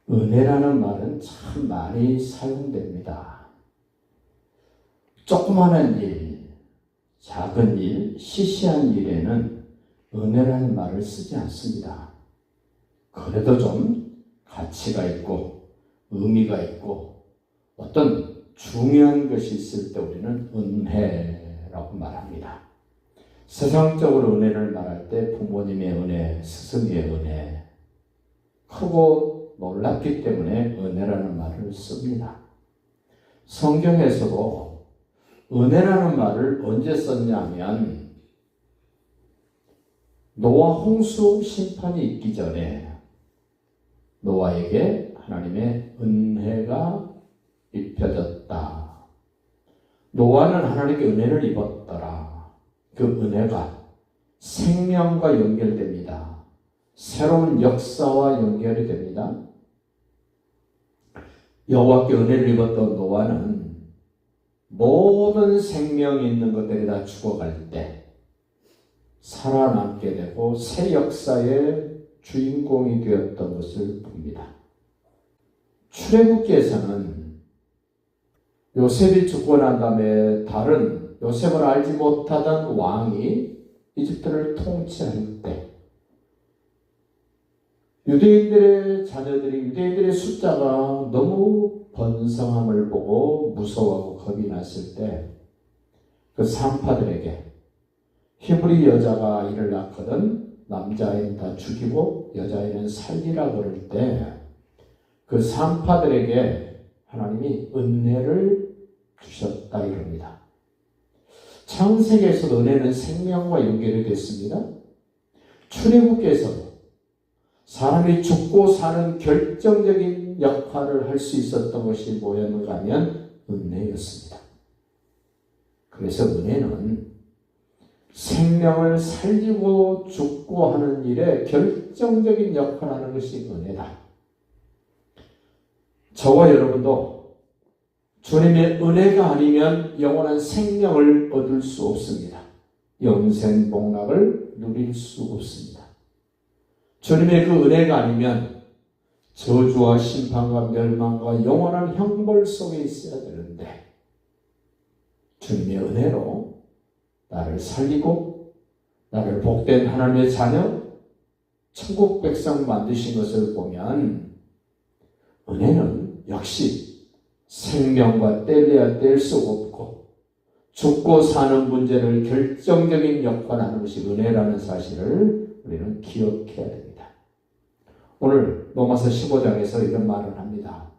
은혜라는 말은 참 많이 사용됩니다. 조그마한 일, 작은 일, 시시한 일에는 은혜라는 말을 쓰지 않습니다. 그래도 좀 가치가 있고 의미가 있고 어떤 중요한 것이 있을 때 우리는 은혜라고 말합니다. 세상적으로 은혜를 말할 때 부모님의 은혜, 스승의 은혜, 크고 놀랍기 때문에 은혜라는 말을 씁니다. 성경에서도 은혜라는 말을 언제 썼냐면 노아 홍수 심판이 있기 전에 노아에게 하나님의 은혜가 입혀졌다. 노아는 하나님께 은혜를 입었더라. 그 은혜가 생명과 연결됩니다. 새로운 역사와 연결이 됩니다. 여호와께 은혜를 입었던 노아는 모든 생명이 있는 것들이 다 죽어갈 때 살아남게 되고 새 역사의 주인공이 되었던 것을 봅니다. 출애굽기에서는 요셉이 죽고 난 다음에 다른 요셉을 알지 못하던 왕이 이집트를 통치할 때 유대인들의 자녀들이 유대인들의 숫자가 너무 번성함을 보고 무서워하고 겁이 났을 때 그 산파들에게 히브리 여자가 아이를 낳거든 남자아이는 다 죽이고 여자아이는 살리라 그럴 때 그 산파들에게 하나님이 은혜를 주셨다 이럽니다. 창세기에서도 은혜는 생명과 연결이 됐습니다. 출애굽기에서도 사람이 죽고 사는 결정적인 역할을 할 수 있었던 것이 뭐였는가 하면 은혜였습니다. 그래서 은혜는 생명을 살리고 죽고 하는 일에 결정적인 역할을 하는 것이 은혜다. 저와 여러분도 주님의 은혜가 아니면 영원한 생명을 얻을 수 없습니다. 영생 복락을 누릴 수 없습니다. 주님의 그 은혜가 아니면 저주와 심판과 멸망과 영원한 형벌 속에 있어야 되는데 주님의 은혜로 나를 살리고 나를 복된 하나님의 자녀 천국 백성 만드신 것을 보면 은혜는 역시 생명과 뗄래야 뗄 수 없고 죽고 사는 문제를 결정적인 역할을 하는 것이 은혜라는 사실을 우리는 기억해야 됩니다. 오늘 로마서 15장에서 이런 말을 합니다.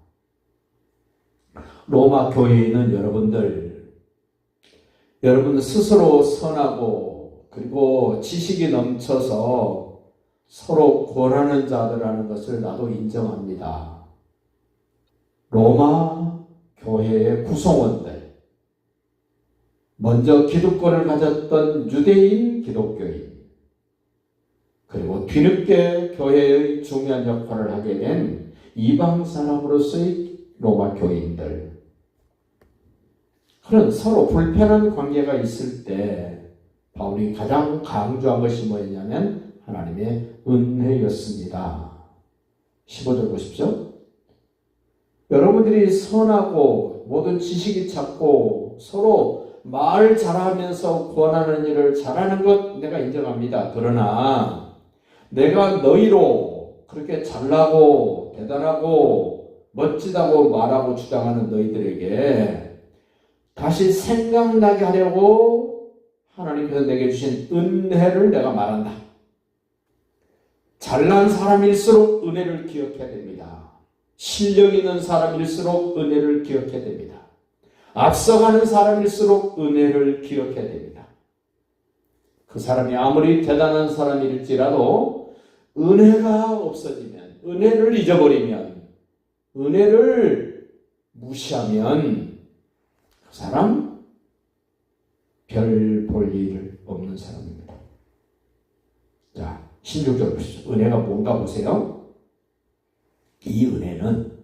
로마 교회에 있는 여러분들 스스로 선하고 그리고 지식이 넘쳐서 서로 권하는 자들이라는 것을 나도 인정합니다. 로마 교회의 구성원들, 먼저 기득권을 가졌던 유대인 기독교인, 그리고 뒤늦게 교회의 중요한 역할을 하게 된 이방 사람으로서의 로마 교인들, 그런 서로 불편한 관계가 있을 때 바울이 가장 강조한 것이 뭐였냐면 하나님의 은혜였습니다. 15절 보십시오. 여러분들이 선하고 모든 지식이 찾고 서로 말 잘하면서 권하는 일을 잘하는 것 내가 인정합니다. 그러나 내가 너희로 그렇게 잘나고 대단하고 멋지다고 말하고 주장하는 너희들에게 다시 생각나게 하려고 하나님께서 내게 주신 은혜를 내가 말한다. 잘난 사람일수록 은혜를 기억해야 됩니다. 실력 있는 사람일수록 은혜를 기억해야 됩니다. 앞서가는 사람일수록 은혜를 기억해야 됩니다. 그 사람이 아무리 대단한 사람일지라도 은혜가 없어지면, 은혜를 잊어버리면, 은혜를 무시하면 그 사람 별 볼 일 없는 사람입니다. 자, 16절 보시죠. 은혜가 뭔가 보세요. 이 은혜는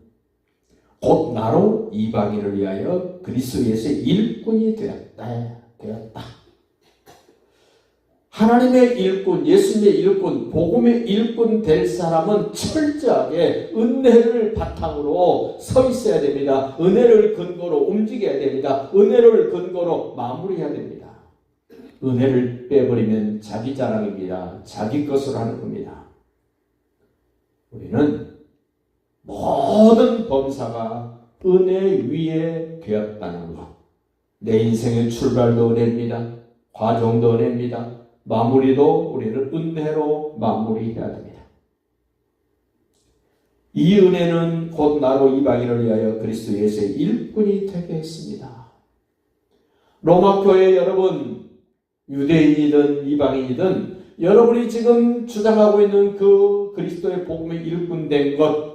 곧 나로 이방인을 위하여 그리스도 예수의 일꾼이 되었다. 하나님의 일꾼, 예수님의 일꾼, 복음의 일꾼 될 사람은 철저하게 은혜를 바탕으로 서 있어야 됩니다. 은혜를 근거로 움직여야 됩니다. 은혜를 근거로 마무리해야 됩니다. 은혜를 빼버리면 자기 자랑입니다. 자기 것으로 하는 겁니다. 우리는 모든 범사가 은혜 위에 되었다는 것. 내 인생의 출발도 은혜입니다. 과정도 은혜입니다. 마무리도 우리는 은혜로 마무리해야 됩니다. 이 은혜는 곧 나로 이방인을 위하여 그리스도 예수의 일꾼이 되게 했습니다. 로마 교회 여러분, 유대인이든 이방인이든 여러분이 지금 주장하고 있는 그 그리스도의 복음의 일꾼 된 것,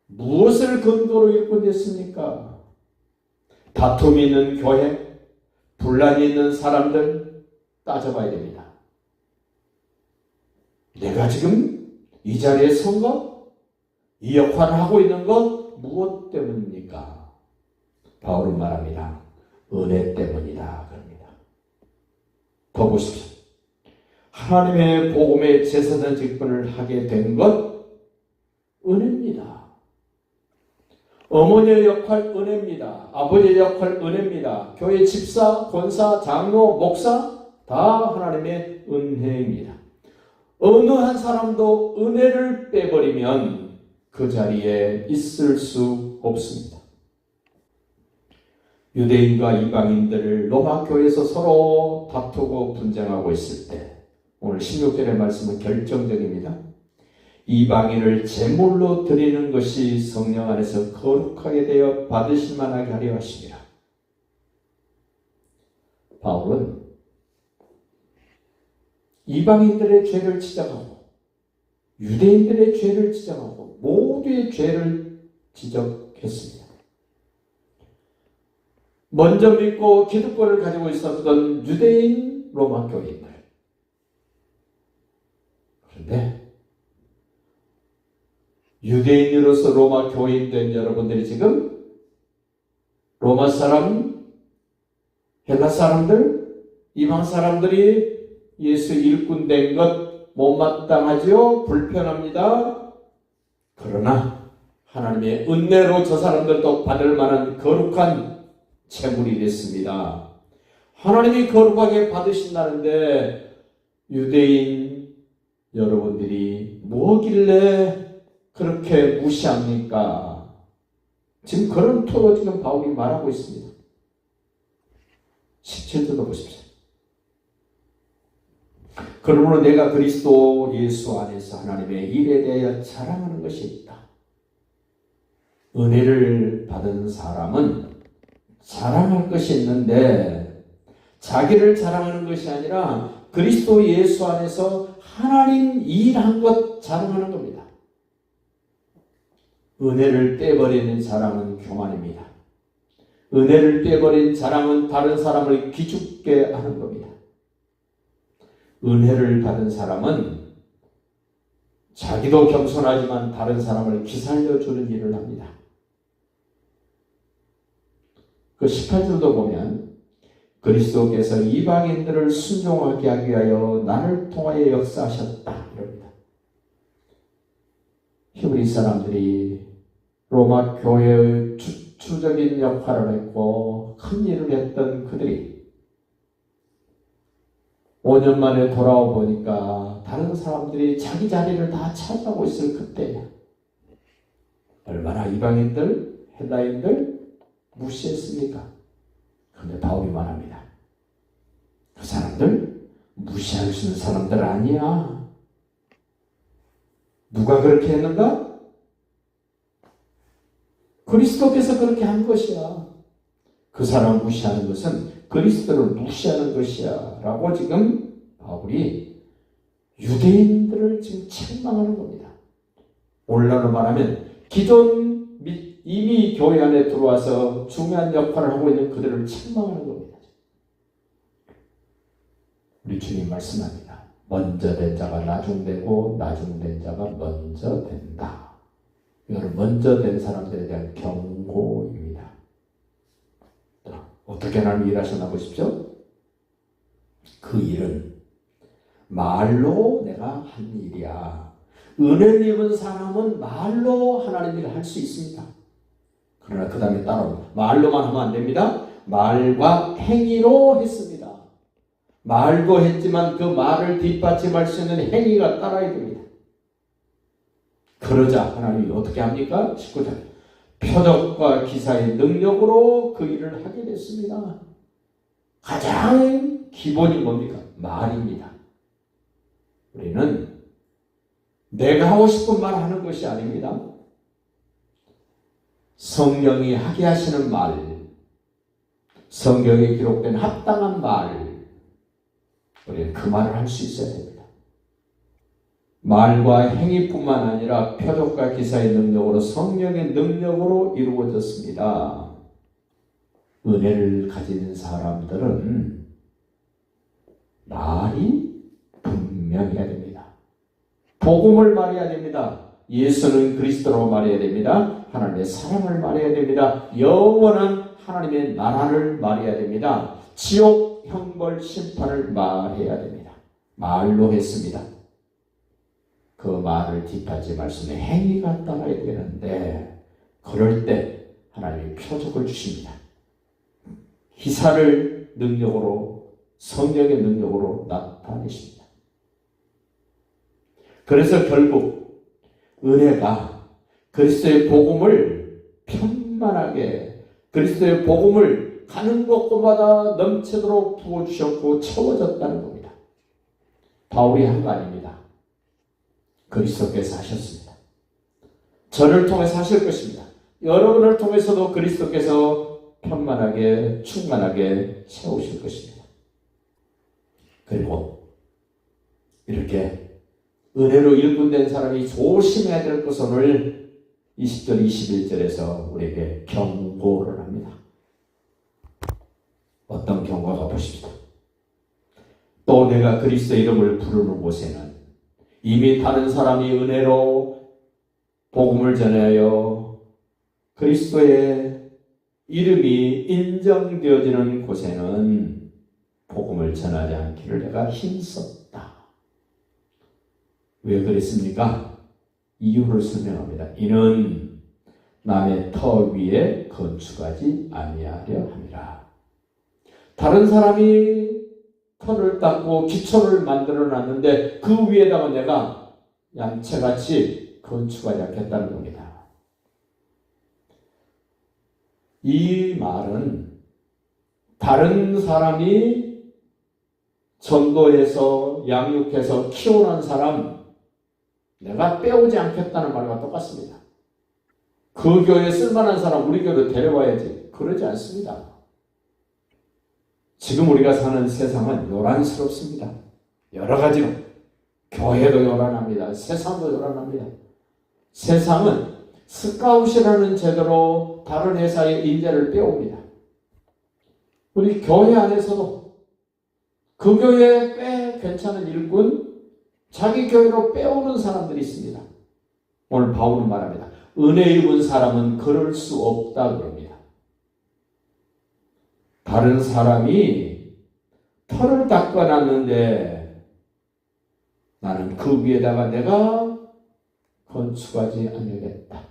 무엇을 근거로 일꾼 됐습니까? 다툼이 있는 교회, 분란이 있는 사람들 따져봐야 됩니다. 내가 지금 이 자리에 선 것, 이 역할을 하고 있는 것 무엇 때문입니까? 바울은 말합니다. 은혜 때문이다. 그럽니다. 더 보십시오. 하나님의 복음의 제사장 직분을 하게 된 것 은혜입니다. 어머니의 역할 은혜입니다. 아버지의 역할 은혜입니다. 교회 집사, 권사, 장로, 목사 다 하나님의 은혜입니다. 어느 한 사람도 은혜를 빼버리면 그 자리에 있을 수 없습니다. 유대인과 이방인들을 로마 교회에서 서로 다투고 분쟁하고 있을 때 오늘 16절의 말씀은 결정적입니다. 이방인을 제물로 드리는 것이 성령 안에서 거룩하게 되어 받으실 만하게 하려 하십니다. 바울은 이방인들의 죄를 지적하고 유대인들의 죄를 지적하고 모두의 죄를 지적했습니다. 먼저 믿고 기득권을 가지고 있었던 유대인 로마 교인들. 그런데 유대인으로서 로마 교인 된 여러분들이 지금 로마 사람, 헬라 사람들, 이방 사람들이 예수 일꾼 된 것 못마땅하지요? 불편합니다. 그러나 하나님의 은혜로 저 사람들도 받을 만한 거룩한 제물이 됐습니다. 하나님이 거룩하게 받으신다는데 유대인 여러분들이 뭐길래 그렇게 무시합니까? 지금 그런 토로 지금 바울이 말하고 있습니다. 17절도 보십시오. 그러므로 내가 그리스도 예수 안에서 하나님의 일에 대하여 자랑하는 것이 있다. 은혜를 받은 사람은 자랑할 것이 있는데 자기를 자랑하는 것이 아니라 그리스도 예수 안에서 하나님 일한 것 자랑하는 겁니다. 은혜를 빼버리는 자랑은 교만입니다. 은혜를 빼버린 자랑은 다른 사람을 기죽게 하는 겁니다. 은혜를 받은 사람은 자기도 겸손하지만 다른 사람을 기살려주는 일을 합니다. 그 18절도 보면 그리스도께서 이방인들을 순종하게 하기 위하여 나를 통하여 역사하셨다 이럽니다. 히브리 사람들이 로마 교회의 주축적인 역할을 했고 큰 일을 했던 그들이 5년 만에 돌아와 보니까 다른 사람들이 자기 자리를 다 차지하고 있을 그때 얼마나 이방인들, 헬라인들 무시했습니까? 그런데 바울이 말합니다. 그 사람들 무시할 수 있는 사람들 아니야. 누가 그렇게 했는가? 그리스도께서 그렇게 한 것이야. 그 사람을 무시하는 것은 그리스도를 무시하는 것이야 라고 지금 바울이 유대인들을 지금 책망하는 겁니다. 오늘날로 말하면 기존 이미 교회 안에 들어와서 중요한 역할을 하고 있는 그들을 책망하는 겁니다. 우리 주님 말씀합니다. 먼저 된 자가 나중되고 나중된 자가 먼저 된다. 이거는 먼저 된 사람들에 대한 경고입니다. 어떻게 하나님 일하셨나 보십시오. 그 일은 말로 내가 한 일이야. 은혜를 입은 사람은 말로 하나님 일을 할 수 있습니다. 그러나 그 다음에 따라옵니다. 말로만 하면 안 됩니다. 말과 행위로 했습니다. 말도 했지만 그 말을 뒷받침할 수 있는 행위가 따라야 됩니다. 그러자 하나님이 어떻게 합니까? 19절. 표적과 기사의 능력으로 그 일을 하게 됐습니다. 가장 기본이 뭡니까? 말입니다. 우리는 내가 하고 싶은 말 하는 것이 아닙니다. 성령이 하게 하시는 말, 성경에 기록된 합당한 말, 우리는 그 말을 할 수 있어야 됩니다. 말과 행위뿐만 아니라 표적과 기사의 능력으로 성령의 능력으로 이루어졌습니다. 은혜를 가진 사람들은 말이 분명해야 됩니다. 복음을 말해야 됩니다. 예수는 그리스도로 말해야 됩니다. 하나님의 사랑을 말해야 됩니다. 영원한 하나님의 나라를 말해야 됩니다. 지옥, 형벌, 심판을 말해야 됩니다. 말로 했습니다. 그 말을 뒷받침할 수 있는 행위가 따라야 되는데 그럴 때 하나님이 표적을 주십니다. 기사를 능력으로, 성령의 능력으로 나타내십니다. 그래서 결국 은혜가 그리스도의 복음을 편만하게, 그리스도의 복음을 가는 곳곳마다 넘치도록 부어주셨고 채워졌다는 겁니다. 바울이 한 거 아닙니다. 그리스도께서 하셨습니다. 저를 통해서 하실 것입니다. 여러분을 통해서도 그리스도께서 편만하게 충만하게 채우실 것입니다. 그리고 이렇게 은혜로 일꾼된 사람이 조심해야 될 것을 20절 21절에서 우리에게 경고를 합니다. 어떤 경고가 보십시오. 또 내가 그리스도의 이름을 부르는 곳에는 이미 다른 사람이 은혜로 복음을 전하여 그리스도의 이름이 인정되어지는 곳에는 복음을 전하지 않기를 내가 힘썼다. 왜 그랬습니까? 이유를 설명합니다. 이는 남의 터 위에 건축하지 아니하려 함이라. 다른 사람이 터를 닦고 기초를 만들어 놨는데 그 위에다가 내가 양채같이 건축하지 않겠다는 겁니다. 이 말은 다른 사람이 전도해서 양육해서 키워놓은 사람 내가 빼오지 않겠다는 말과 똑같습니다. 그 교회에 쓸만한 사람 우리 교회로 데려와야지. 그러지 않습니다. 지금 우리가 사는 세상은 요란스럽습니다. 여러 가지로. 교회도 요란합니다. 세상도 요란합니다. 세상은 스카웃이라는 제도로 다른 회사의 인재를 빼옵니다. 우리 교회 안에서도 그 교회에 꽤 괜찮은 일꾼, 자기 교회로 빼오는 사람들이 있습니다. 오늘 바울은 말합니다. 은혜 입은 사람은 그럴 수 없다 그럽니다. 다른 사람이 터를 닦아놨는데 나는 그 위에다가 내가 건축하지 않으겠다.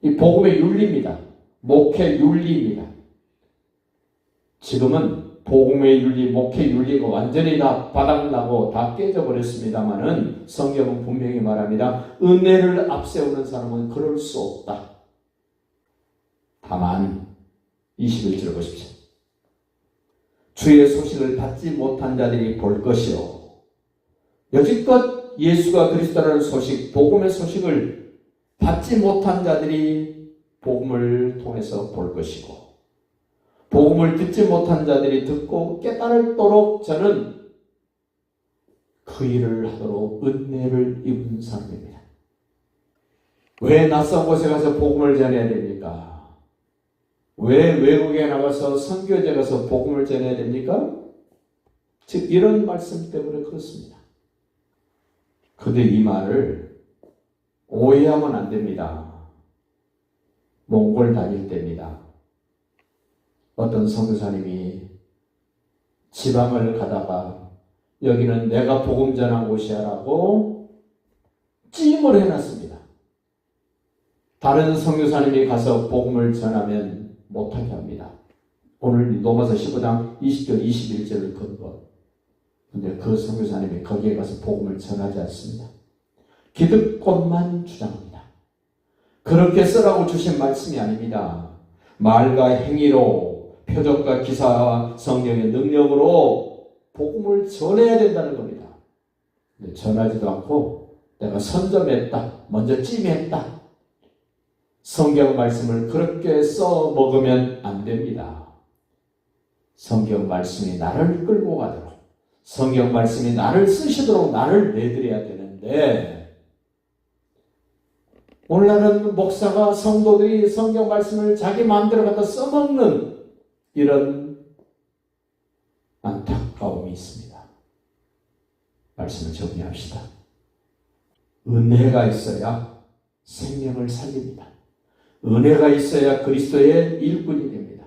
이 복음의 윤리입니다. 목회 윤리입니다. 지금은 복음의 윤리, 목회 윤리가 완전히 다 바닥나고 다 깨져버렸습니다마는 성경은 분명히 말합니다. 은혜를 앞세우는 사람은 그럴 수 없다. 다만 21절을 보십시오. 주의 소식을 받지 못한 자들이 볼 것이요. 여지껏 예수가 그리스도라는 소식, 복음의 소식을 받지 못한 자들이 복음을 통해서 볼 것이고 복음을 듣지 못한 자들이 듣고 깨달도록 저는 그 일을 하도록 은혜를 입은 사람입니다. 왜 낯선 곳에 가서 복음을 전해야 됩니까? 왜 외국에 나가서 선교제 가서 복음을 전해야 됩니까? 즉 이런 말씀 때문에 그렇습니다. 근데 이 말을 오해하면 안 됩니다. 몽골 다닐 때입니다. 어떤 선교사님이 지방을 가다가 여기는 내가 복음 전한 곳이야라고 찜을 해놨습니다. 다른 선교사님이 가서 복음을 전하면 못하게 합니다. 오늘 로마서 15장 20절 21절을 근거. 근데 그 선교사님이 거기에 가서 복음을 전하지 않습니다. 기득권만 주장합니다. 그렇게 쓰라고 주신 말씀이 아닙니다. 말과 행위로, 표적과 기사와 성령의 능력으로 복음을 전해야 된다는 겁니다. 근데 전하지도 않고 내가 선점했다, 먼저 찜했다. 성경 말씀을 그렇게 써 먹으면 안 됩니다. 성경 말씀이 나를 끌고 가도록, 성경 말씀이 나를 쓰시도록 나를 내드려야 되는데, 오늘날은 목사가 성도들이 성경 말씀을 자기 마음대로 갖다 써먹는 이런 안타까움이 있습니다. 말씀을 정리합시다. 은혜가 있어야 생명을 살립니다. 은혜가 있어야 그리스도의 일꾼이 됩니다.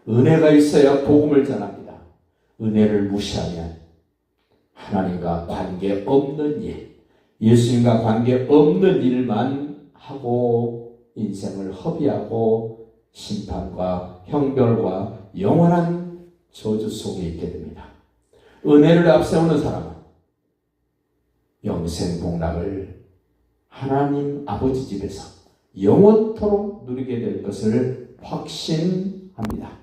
은혜가 있어야 복음을 전합니다. 은혜를 무시하면 하나님과 관계없는 일, 예수님과 관계없는 일만 하고 인생을 허비하고 심판과 형벌과 영원한 저주 속에 있게 됩니다. 은혜를 앞세우는 사람은 영생 복락을 하나님 아버지 집에서 영원토록 누리게 될 것을 확신합니다.